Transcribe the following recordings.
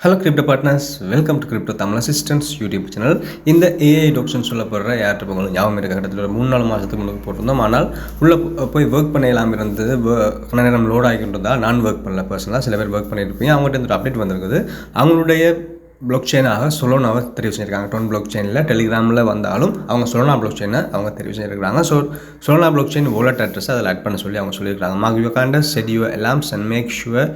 Hello crypto partners, welcome to crypto Tamil assistance YouTube channel. இந்த AI டோக்ஷன் சொல்லப்படுற airdrop உங்களுக்கு ஞாபகம் இருக்க கிட்டத்தட்ட ஒரு 3-4 மாதத்துக்கு முன்னாடி போட்டிருந்தோம். ஆனால் உள்ளே போய் ஒர்க் பண்ணலாம் இருந்தது, கொஞ்ச நேரம் லோட் ஆகிட்டு நான் ஒர்க் பண்ணல. பர்சனலாக சில பேர் ஒர்க் பண்ணியிருப்பீங்க. அவங்ககிட்ட இந்த அப்டேட் வந்திருக்குது. அவங்களுடைய பிளாக் செயினாக சொலோனாவை தெரிவு செஞ்சுருக்காங்க. டோன் பிளாக் செயினில் டெலிகிராமில் வந்தாலும் அவங்க சொலோனா பிளாக் செயினை அவங்க தெரிவு செஞ்சுருக்காங்க. So Solana blockchain wallet address அதில் ஆட் பண்ண சொல்லி அவங்க சொல்லியிருக்காங்க. Mark your countdowns, set your alarms and make sure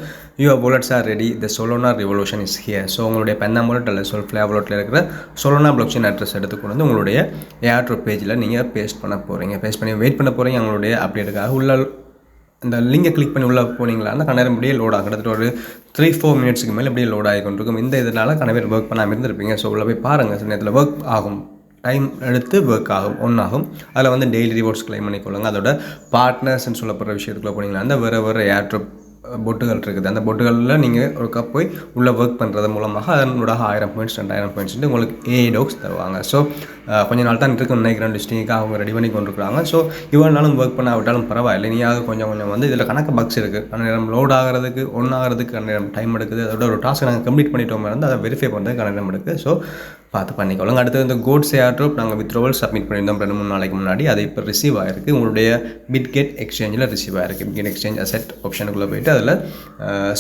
your wallets are ready, the Solana revolution is here. So உங்களுடைய பென்னா வாலெட் அல்லது சோல்ஃப்ளேர் வாலெட்டில் இருக்கிற சொலோனா பிளாக் செயின் அட்ரஸ் எடுத்துக்கொண்டு வந்து உங்களுடைய ஏர்ட்ராப் பேஜில் நீங்கள் பேஸ்ட் பண்ண போகிறீங்க. பேஸ்ட் பண்ணி வெயிட் பண்ண போகிறீங்க அவங்களுடைய அப்டேட்டுக்காக. உள்ள இந்த லிங்கை கிளிக் பண்ணி உள்ளே போனீங்களா கண்ணேரம் இப்படியே லோட் ஆகும். கிட்டத்தட்ட ஒரு 3-4 மினிட்ஸுக்கு மேலே இப்படியே லோட் ஆகி கொண்டிருக்கும். இந்த இதனால் கணவர் ஒர்க் பண்ணாமல் இருந்திருப்பீங்க. ஸோ உள்ளே போய் பாருங்கள். சில நேரத்தில் ஒர்க் ஆகும், டைம் எடுத்து ஒர்க் ஆகும், ஆகும். அதில் வந்து டெய்லி ரிவார்ட்ஸ் கிளைம் பண்ணிக்கொள்ளுங்க. அதோட பார்ட்னர்ஸ்ன்னு சொல்லப்படுற விஷயத்துக்குள்ளே போனீங்களா அந்த வேறு ஏர்ட்ராப் பொட்டுகள் இருக்குது. அந்த பொட்டுகளில் நீங்கள் ஒரு கப் போய் உள்ளே ஒர்க் பண்ணுறது மூலமாக அதனோட 1000 பாயிண்ட்ஸ் 2000 பாயிண்ட்ஸ் உங்களுக்கு ஏஐ டோக்ஸ் தருவாங்க. ஸோ கொஞ்ச நாள் தான் இருக்குன்னு நினைக்கிறேன். லிஸ்டிங்காக அவங்க ரெடி பண்ணி கொண்டிருக்கிறாங்க. ஸோ இவ்வளோ நாளும் ஒர்க் பண்ண விட்டாலும் பரவாயில்லை. நீயாக கொஞ்சம் வந்து இதில் கணக்கு பக்ஸ் இருக்குது. நேரம் லோட் ஆகிறதுக்கு ஆகிறதுக்கு நேரம் டைம் எடுக்குது. அதோட ஒரு டாஸ்க் நாங்கள் கம்ப்ளீட் பண்ணிட்டோம் இருந்து அதை வெரிஃபை பண்ணுறதுக்கு நேரம் எடுக்குது. ஸோ பார்த்து பண்ணிக்கொள்ளுங்க. அடுத்தது இந்த கோட்ஸ் ஏர்ட்ராப் நாங்கள் வித்ட்ரோவல் சப்மிட் பண்ணியிருந்தோம் 2-3 நாளைக்கு முன்னாடி. அது இப்போ ரிசீவ் ஆகிருக்கு. உங்களுடைய பிட்கெட் எக்ஸ்சேஞ்சில் ரிசீவ் ஆகிருக்கு. பிட்கெட் எக்ஸ்சேஞ்ச் அசெட் ஆப்ஷனுக்குள்ளே போய்ட்டு அதில்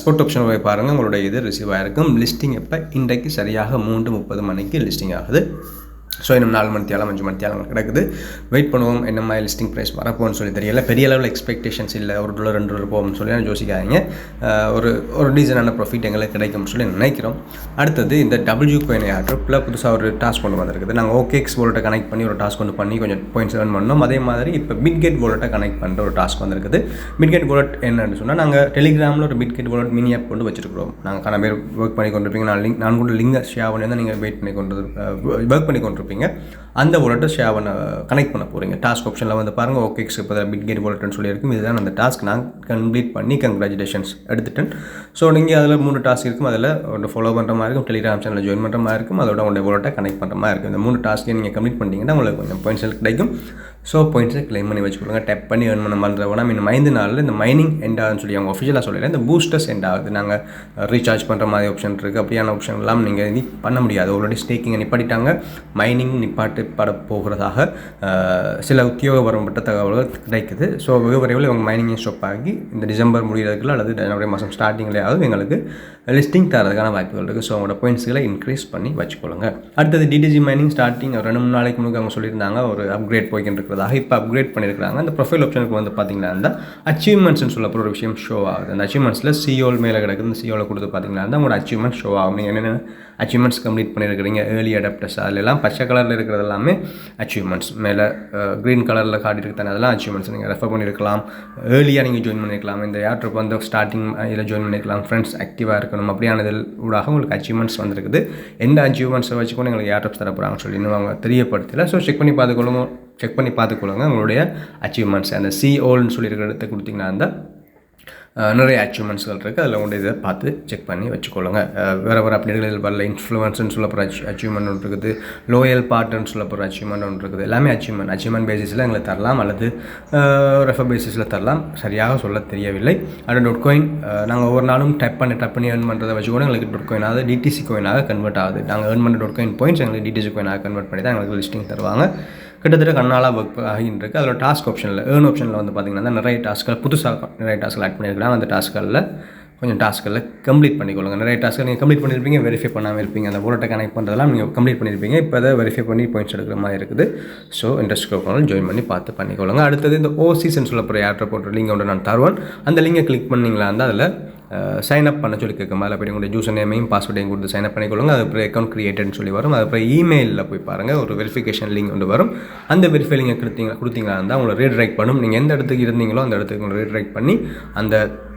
ஸ்போர்ட் ஆப்ஷன் போய் பாருங்கள். உங்களுடைய இது ரிசீவ் ஆகிருக்கும். லிஸ்டிங் எப்போ இன்றைக்கு சரியாக 3:30 மணிக்கு லிஸ்டிங் ஆகுது. ஸோ இன்னும் 4 மணித்தியாலம் 5 மணித்தியாலம் கிடக்குது. வெயிட் பண்ணுவோம். என்ன மாதிரி லிஸ்டிங் ப்ரைஸ் வரப்போன்னு சொல்லி தெரியல. பெரிய லெவலில் எக்ஸ்பெக்டேஷன்ஸ் இல்லை. $1 $2 போகும்னு சொல்லி நான் யோசிக்காதீங்க. ஒரு டீசனான ப்ராஃபிட் எங்களுக்கு கிடைக்கும்னு சொல்லி நினைக்கிறோம். அடுத்தது இந்த டபிள்யூ காயின் ஏர்ட்ராப்பில் புதுசாக ஒரு டாஸ்க் கொண்டு வந்திருக்குது. நாங்கள் ஓகேஎக்ஸ் வாலெட்டை கனெக்ட் பண்ணி ஒரு டாஸ்க் கொண்டு பண்ணி கொஞ்சம் பாயிண்ட்ஸ் earn பண்ணோம். அதே மாதிரி இப்போ பிட்கெட் வாலெட்டை கனெக்ட் பண்ணுற ஒரு டாஸ்க் வந்திருக்குது. பிட்கெட் வாலெட் என்னன்னு சொன்னால் நாங்கள் டெலிகிராமில் ஒரு பிட்கெட் வாலெட் மினி ஆப் கொண்டு வச்சிருக்கிறோம். நாங்கள் கன பேர் ஒர்க் பண்ணி கொண்டிருப்பீங்க. நான் கூட லிங்கை ஷேர் பண்ணி தான் நீங்கள் வெயிட் பண்ணி ஒர்க் பண்ணி கொண்டிருப்பீங்க. அந்த வாலெட்டை ஷேர் பண்ண கனெக்ட் பண்ண போகிறீங்க. டாஸ்க் ஆப்ஷனில் வந்து பாருங்கள். ஓகேஎக்ஸ் இப்போ பிட்கெட் வாலெட்னு சொல்லியிருக்கும். இதுதான் அந்த டாஸ்க் நான் கம்ப்ளீட் பண்ணி கங்க்ராச்சுலேஷன்ஸ் எடுத்துட்டேன். ஸோ நீங்கள் அதில் 3 டாஸ்க் இருக்கும். அதில் ஒன்று ஃபாலோ பண்ணுற மாதிரி இருக்கும், டெலிகிராம் சேனலில் ஜாயின் பண்ணுற மாதிரி இருக்கும், அதோட உங்களுடைய வாலெட்டை கனெக்ட் பண்ணுற மாதிரி இருக்கும். இந்த 3 டாஸ்க்கையும் நீங்கள் கம்ப்ளீட் பண்ணிட்டீங்கன்னா உங்களுக்கு கொஞ்சம் பாயிண்ட்ஸ் கிடைக்கும். ஸோ பாயிண்ட்ஸை கிளைம் பண்ணி வச்சுக்கொள்ளுங்க. டேப் பண்ணி earn பண்ண பண்ணுறவனா இன்னும் 5 நாளில் இந்த மைனிங் எண்ட் ஆகுதுன்னு சொல்லி அவங்க ஒஃபிஷியலாக சொல்லலை. இந்த பூஸ்டர்ஸ் எண்ட் ஆகுது. நாங்கள் ரீசார்ஜ் பண்ணுற மாதிரி ஆப்ஷன் இருக்குது. அப்படியான ஆப்ஷன் எல்லாம் நீங்கள் இது பண்ண முடியாது. ஆல்ரெடி ஸ்டேக்கிங்கை நிப்பாட்டிட்டாங்க. மைனிங் நிப்பாட்டப்பட போகிறதாக சில உத்தியோகபரப்பட்ட தகவல்கள் கிடைக்குது. ஸோ வெகு விரைவில் இவங்க மைனிங்கை ஸ்டாப் ஆகி இந்த டிசம்பர் முடிகிறதுக்குள்ள அல்லது ஜனவரி மாதம் ஸ்டார்டிங்லேயாவது எங்களுக்கு லிஸ்டிங் தரதுக்கான வாய்ப்புகள் இருக்குது. ஸோ அவங்களோட பாயிண்ட்ஸ்களை இன்க்ரீஸ் பண்ணி வச்சுக்கொள்ளுங்க. அடுத்தது டிடிஜி மைனிங் ஸ்டார்டிங் 2-3 நாளைக்கு முன்னாடி அவங்க சொல்லியிருந்தாங்க ஒரு அப்கிரேட் போய்கிட்டு இருக்கிறதாக. இப்போ அப்கிரேட் பண்ணியிருக்காங்க. அந்த ப்ரொஃபைல் ஆப்ஷனுக்கு வந்து பார்த்தீங்கன்னா அந்த அச்சீவ்மெண்ட்ஸ்னு சொல்லப்படுற ஒரு விஷயம் ஷோ ஆகுது. அந்த அச்சீவ்மெண்ட்ஸில் சிஓல் மேலே கிடக்குது. இந்த சிஓவில் கொடுத்து பார்த்தீங்கன்னா அந்த உங்களோட அச்சீவ்மெண்ட் ஷோ ஆகும். நீங்கள் என்னென்ன அச்சீவ்மெண்ட்ஸ் கம்ப்ளீட் பண்ணியிருக்கிறீங்க, ஏர்லி அடாப்டர்ஸ் அதிலெல்லாம் பச்சை கலரில் இருக்கிறது எல்லாமே அச்சீவ்மெண்ட்ஸ். மேலே க்ரீன் கலரில் காட்டியிருக்கு தானே, அதெல்லாம் அச்சீவ்மெண்ட்ஸ். நீங்கள் ரெஃபர் பண்ணியிருக்கலாம். ஏர்லியாக நீங்கள் ஜாயின் பண்ணியிருக்கலாம். இந்த ஏர்ட்ராப் வந்து ஸ்டார்டிங் இதில் ஜாயின் பண்ணியிருக்கலாம். ஃப்ரெண்ட்ஸ் ஆக்டிவாக இருக்கணும். அப்படியானதில் ஊடாக உங்களுக்கு அச்சீவ்மெண்ட்ஸ் வந்துருக்குது. எந்த அச்சீவ்மெண்ட்ஸை வச்சுக்கொண்டு எங்களுக்கு ஏர்ட்ராப்ஸ் தர போகிறாங்கன்னு சொல்லி இன்னும் அவங்க தெரியப்படுத்தலை. ஸோ செக் பண்ணி பார்த்துக்கொள்ளுங்க உங்களுடைய அச்சீவ்மெண்ட்ஸ். அந்த சிஓல்னு சொல்லியிருக்கிற இடத்த கொடுத்தீங்கன்னா அந்த நிறைய அச்சீவ்மெண்ட்ஸ்கள் இருக்குது. அதில் உங்களுடைய இதை பார்த்து செக் பண்ணி வச்சுக்கொள்ளுங்க. வேறு அப்டேட்களில் வரல. இன்ஃப்ளூயன்ஸ்னு சொல்லப்படுற அச்சீவ்மெண்ட் ஒன்று இருக்குது. லோயல் பார்ட்னர்னு சொல்லப்படுற அச்சீவ்மெண்ட் ஒன்று இருக்குது. எல்லாமே அச்சீவ்மெண்ட் பேசிஸில் எங்களுக்கு தரலாம் அல்லது ரெஃபர் பேசிஸில் தரலாம். சரியாக சொல்ல தெரியவில்லை. அது .coin நாங்கள் ஒவ்வொரு நாளும் டப் பண்ணி earn பண்ணுறதை வச்சு கூட எங்களுக்கு .coin ஆகுது, டிடிசி கோயினாக கன்வெர்ட் ஆகுது. நாங்கள் earn பண்ண .coin பாயிண்ட்ஸ் எங்களுக்கு டிடிசி கோயினாக கன்வெர்ட் பண்ணி தான் எங்களுக்கு லிஸ்டிங் தருவாங்க. கிட்டத்தட்ட கண்ணாலாக ஒர்க் ஆகின்னு இருக்குது. அதில் டாஸ்க் ஆப்ஷனில் ஆப்ஷனில் வந்து பார்த்திங்கன்னா நிறைய டாஸ்க்கள் புதுசாக நிறைய டாஸ்க்கள் ஆட் பண்ணியிருக்கிறாங்க. அந்த டாஸ்க்களில் கம்ப்ளீட் பண்ணிக்கொள்ளுங்க. நிறைய டாஸ்க்கள் நீங்கள் கம்ப்ளீட் பண்ணியிருப்பீங்க, வெரிஃபை பண்ணாமல் இருப்பீங்க. அந்த வாலெட்டை கனெக்ட் பண்ணுறதெல்லாம் நீங்கள் கம்ப்ளீட் பண்ணியிருப்பீங்க. இப்போ அதை வெரிஃபை பண்ணி பாயிண்ட்ஸ் எடுக்கிற மாதிரி இருக்குது. ஸோ இன்ட்ரெஸ்ட் போனாலும் ஜாயின் பண்ணி பார்த்து பண்ணிக்கொள்ளுங்க. அடுத்தது இந்த ஓசிஸ்ன்னு சொல்லப்படுற ஏர்ட்ராப் போன்ற லிங்க் ஒன்று நான் தருவேன். அந்த லிங்கை கிளிக் பண்ணிங்களா இருந்தால் அதில் சைன் அப் பண்ண சொல்லி கேட்கும். அதில் போய் உங்களுடைய யூசர் நேமையும் பாஸ்வேர்டையும் கொடுத்து சைன் அப் பண்ணிக்கொள்ளுங்க. அதுக்கப்புறம் அக்கௌண்ட் கிரியேட்டட்னு சொல்லி வரும். அதுக்கப்புறம் இமெயிலில் போய் பாருங்கள், ஒரு வெரிஃபிகேஷன் லிங்க் ஒன்று வரும். அந்த வெரிஃபை லிங்கை கொடுத்தீங்களா இருந்தால் உங்களை ரீடைரக்ட் பண்ணும். நீங்கள் எந்த இடத்துக்கு இருந்தீங்களோ அந்த இடத்துக்கு உங்களை ரீடைரக்ட் பண்ணி அந்த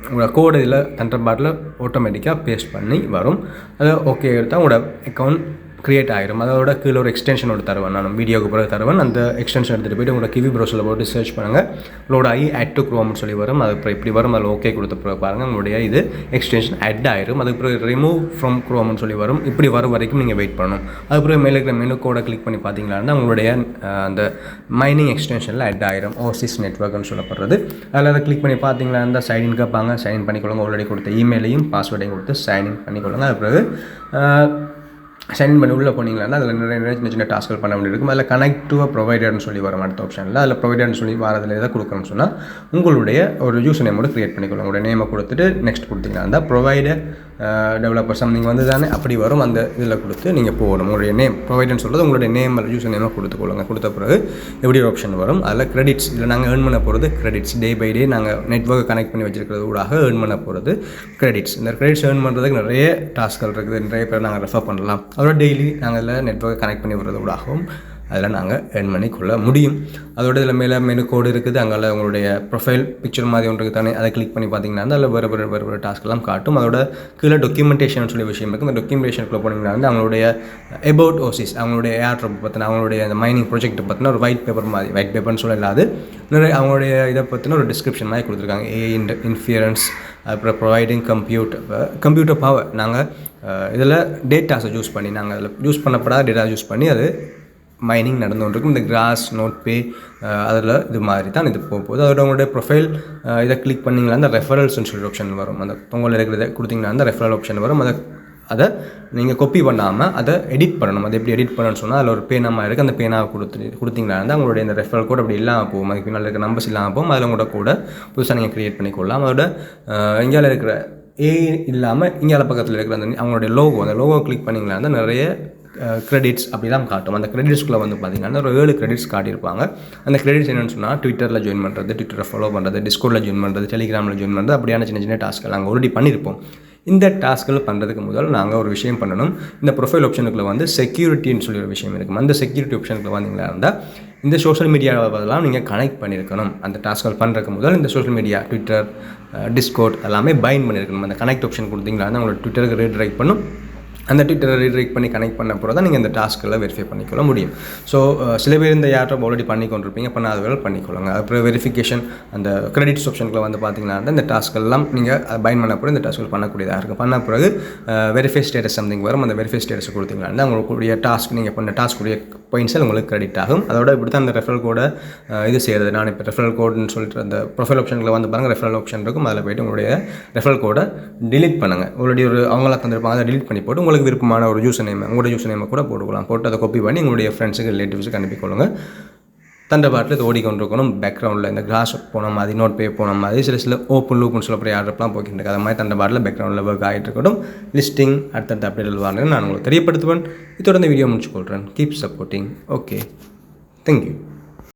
உங்களோட கோடு இதில் தண்டர் பாட்டில் ஆட்டோமேட்டிக்காக பேஸ்ட் பண்ணி வரும். அதை ஓகே எடுத்தால் உங்களோட அக்கௌண்ட் க்ரியேட் ஆகிரும். அதோட கீழே ஒரு எக்ஸ்டென்ஷன் ஒன்று தருவேன், நான் வீடியோக்கு பிறகு தருவேன். அந்த எக்ஸ்டென்ஷன் எடுத்துகிட்டு போய்ட்டு உங்களோட கிவி ப்ரௌசரில் போட்டு சர்ச் பண்ணுங்கள், லோட் ஆகி ஆட் டு க்ரோம்னு சொல்லி வரும். அது அப்புறம் இப்படி வரும், அதில் ஓகே கொடுத்த பிறகு பாருங்கள் உங்களுடைய இது எக்ஸ்டென்ஷன் ஆட் ஆயிரும். அதுக்கு பிறகு ரிமூவ் ஃப்ரம் க்ரோம்னு சொல்லி வரும். இப்படி வரும் வரைக்கும் நீங்கள் வெயிட் பண்ணணும். அதுக்கப்புறம் மேலே இருக்கிற மெனு கோடை கிளிக் பண்ணி பார்த்தீங்கன்னா உங்களுடைய அந்த மைனிங் எக்ஸ்டென்ஷனில் ஆட் ஆயிரும், ஓசிஸ் நெட்வொர்க்னு சொல்லப்படுறது. அதில் அதை கிளிக் பண்ணி பார்த்தீங்கன்னா இருந்தால் சைன்இன் கேட்பாங்க, சைன்இன் பண்ணிக்கொள்ளுங்க. ஆல்ரெடி கொடுத்த இமெயிலையும் பாஸ்வேர்டையும் கொடுத்து சைன்இன் பண்ணிக்கொள்ளுங்க. அது பிறகு சைன்இன் பண்ணி உள்ளே போனீங்கன்னா அதில் நிறைய சின்ன டாஸ்கள் பண்ண வேண்டியிருக்கும். அதில் கனெக்ட் டு ப்ரொவைடர்னு சொல்லி வரும் அடுத்த ஆப்ஷனில். அதில் ப்ரொவைடர்னு சொல்லி வரதில் எதாவது கொடுக்கணும்னு சொன்னால் உங்களுடைய ஒரு யூசர் நேமோடு க்ரியேட் பண்ணிக்கொள்ளுங்க. உங்களுடைய நேமை கொடுத்துட்டு நெக்ஸ்ட் கொடுத்தீங்கன்னா அந்த ப்ரொவைடர் டெவலப்பர் சம்திங் வந்து தானே அப்படி வரும். அந்த இதில் கொடுத்து நீங்கள் போகணும். உங்களுடைய நேம் ப்ரொவைடர்னு சொல்கிறது உங்களுடைய நேம் யூசர் நேமாக கொடுத்துக்கொள்ளுங்க. கொடுத்த பிறகு எப்படி ஒரு ஆப்ஷன் வரும், அதில் கிரெடிட்ஸ். இதில் நாங்கள் ஏர்ன் பண்ண போகிறது கிரெடிட்ஸ். டே பை டே நாங்கள் நெட்வொர்க்கை கனெக்ட் பண்ணி வச்சிருக்கிறது ஊடாக ஏர்ன் பண்ண போகிறது கிரெடிட்ஸ். இந்த கிரெடிட்ஸ் ஏர்ன் பண்ணுறதுக்கு நிறைய டாஸ்கள் இருக்குது, நிறைய பேர் நாங்கள் ரெஃபர் பண்ணலாம். அதோட டெய்லி நாங்கள் இதில் நெட்வொர்க்கை கனெக்ட் பண்ணி வர்றது ஊடாகவும் அதில் நாங்கள் ஏர்ன் பண்ணிக்கொள்ள முடியும். அதோட இதில் மேலே மெனு கோடு இருக்குது, அங்கே உங்களுடைய ப்ரொஃபைல் பிக்சர் மாதிரி ஒன்று தானே, அதை கிளிக் பண்ணி பார்த்தீங்கன்னா அதில் வேறு டாஸ்க்கெல்லாம் காட்டும். அதோட கீழே டாக்குமெண்டேஷன் சொல்லி விஷயம் இருக்குது. அந்த டாக்குமெண்டேஷனுக்குள்ளே போனீங்கன்னா வந்து அவங்களுடைய அபவுட் ஓசிஸ், அவங்களுடைய ஏர்ட்ராப் பற்றின, அவங்களுடைய அந்த மைனிங் ப்ராஜெக்ட்டை பற்றின ஒரு ஒயிட் பேப்பர் மாதிரி, ஒயிட் பேப்பர்னு சொல்ல இல்லாது நிறைய அவங்களுடைய இதை பற்றின ஒரு டிஸ்கிரிப்ஷன் மாதிரி கொடுத்துருக்காங்க. இன்ஃபியரன்ஸ், அப்புறம் ப்ரொவைடிங் கம்ப்யூட்டர் பவர். நாங்கள் இதில் டேட்டாஸை யூஸ் பண்ணி, நாங்கள் அதில் யூஸ் பண்ணப்படாத டேட்டா யூஸ் பண்ணி அது மைனிங் நடந்து கொண்டிருக்கும். இந்த கிராஸ் நோட் பே அதில் இது மாதிரி தான் இது போகுது. அதோட உங்களுடைய ப்ரொஃபைல் இதை கிளிக் பண்ணிங்கன்னா அந்த ரெஃபரல்ஸ்னு சொல்லி ஆப்ஷன் வரும். அந்த பொங்கல் இருக்கிறத கொடுத்தீங்கன்னா அந்த ரெஃபரல் ஆப்ஷன் வரும். அதை நீங்கள் காப்பி பண்ணாமல் அதை எடிட் பண்ணணும். அதை எப்படி எடிட் பண்ணணும்னு சொன்னால் அதில் ஒரு பேனாமா இருக்குது, அந்த பேனாவை கொடுத்தீங்கன்னா அவங்களுடைய இந்த ரெஃபரல் கோட் அப்படி இல்லாமல் போகும். அதுக்கு பின்னால் இருக்கிற நம்பர்ஸ் இல்லாமல் போகும். அதில் உங்களோட கூட புதுசாக நீங்கள் க்ரியேட் பண்ணிக்கொள்ளலாம். அதோட இந்தியாவில் இருக்கிற இல்லாமல் இந்தியாவில் பக்கத்தில் இருக்கிற அந்த அவங்களுடைய லோகோ, அந்த லோகோ கிளிக் பண்ணிங்கன்னா அந்த நிறைய கிரெடிட்ஸ் அப்படி தான் காட்டும். அந்த கிரெடிட்ஸ்குள்ளே வந்து பார்த்திங்கன்னா ஒரு 7 கிரெடிட்ஸ் காட்டியிருப்பாங்க. அந்த கிரெடிட்ஸ் என்னென்னு சொன்னால் ட்விட்டரில் ஜாயின் பண்ணுறது, ட்விட்டரை ஃபாலோ பண்ணுறது, டிஸ்கோடில் ஜாயின் பண்ணுறது, டெலிகிராமில் ஜாயின் பண்ணுறது, அப்படியான சின்ன டாஸ்க்கள் நாங்கள் ஆல்ரெடி பண்ணியிருப்போம். இந்த டாஸ்க்கள் பண்ணுறதுக்கு முதல் நாங்கள் ஒரு விஷயம் பண்ணணும். இந்த ப்ரொஃபைல் ஆப்ஷனுக்குள்ளே வந்து செக்யூரிட்டின்னு சொல்லி ஒரு விஷயம் இருக்கும். அந்த செக்யூரிட்டி ஆப்ஷனுக்குள்ள வந்தீங்களா இருந்தால் இந்த சோஷியல் மீடியாவெல்லாம் நீங்கள் கனெக்ட் பண்ணியிருக்கணும். அந்த டாஸ்க்கள் பண்ணுறதுக்கு முதல் இந்த சோஷியல் மீடியா, ட்விட்டர், டிஸ்கோட் எல்லாமே பைண்ட் பண்ணியிருக்கணும். அந்த கனெக்ட் ஆப்ஷன் கொடுத்தீங்களா இருந்தால் உங்களோட ட்விட்டருக்கு ரீட்ரைட் பண்ணும். அந்த ட்விட்டரை ரீட்ரைட் பண்ணி கனெக்ட் பண்ண போகிறத தான் நீங்கள் இந்த டாஸ்க்கெல்லாம் வெரிஃபை பண்ணிக்கொள்ள முடியும். ஸோ சில பேர் இந்த யார்ட்ராப் ஆல்ரெடி பண்ணி கொண்டிருப்பீங்க, பண்ணாதவர்கள் பண்ணிக்கொள்ளுங்க. அப்புறம் வெரிஃபிகேஷன் அந்த கிரெடிட்ஸ் ஆப்ஷனுக்குள்ள வந்து பார்த்தீங்கன்னா இந்த டாஸ்க்கெல்லாம் நீங்கள் பைண்ட் பண்ண போகிற இந்த டாஸ்க்கள் பண்ணக்கூடியதாக இருக்கும். பண்ண பிறகு வெரிஃபை ஸ்டேட்டஸ் சம்திங் வரும். அந்த வெரிஃபை ஸ்டேட்டஸ் கொடுத்தீங்கன்னா உங்களுடைய டாஸ்க், நீங்கள் பண்ண டாஸ்க்குடைய பாயிண்ட்ஸில் உங்களுக்கு கிரெடிட் ஆகும். அதோட இப்படி தான் அந்த ரெஃபரல் கோடை இது செய்கிறது. நான் இப்போ ரெஃபரல் கோடுன்னு சொல்லிட்டு அந்த ப்ரொஃபைல் ஆப்ஷனுக்குள்ள வந்து பாருங்கள், ரெஃபரல் ஆப்ஷன் இருக்கும். அதில் போய்ட்டு உங்களுடைய ரெஃபரல் கோடை டிலீட் பண்ணுங்கள். ஆல்ரெடி ஒரு அவங்களா தந்திருப்பாங்க, அதை டிலீட் பண்ணி போட்டு உங்களுக்கு விருப்பமான ஒரு யூசர் நேம், உங்களோட யூசர் நேமை கூட போட்டுக்கலாம். போட்டு அதை காப்பி பண்ணி உங்களுடைய ஃப்ரெண்ட்ஸுக்கு, ரிலேட்டிவ்ஸுக்கு அனுப்பிக்கொள்ளுங்க. தண்டபாட்டில் இது ஓடிக்கொண்டிருக்கணும். பேக்ரவுண்டில் இந்த கிளாஸ் போன மாதிரி, நோட் பே போன மாதிரி சில ஓப்பன் லூப்னு சொல்லப்படிய ஆர்டர்லாம் போய்கிட்டு இருக்குது. அது மாதிரி தண்டபாட்டில் பேக்ரவுண்டில் ஒர்க் ஆகிட்டு இருக்கட்டும். லிஸ்டிங் அடுத்தடுத்த அப்டேட் வரணுன்னு நான் உங்களுக்கு தெரியப்படுத்துவேன். இதோட இந்த வீடியோ முடிச்சுக்கொள்கிறேன். Keep supporting. Okay, thank you.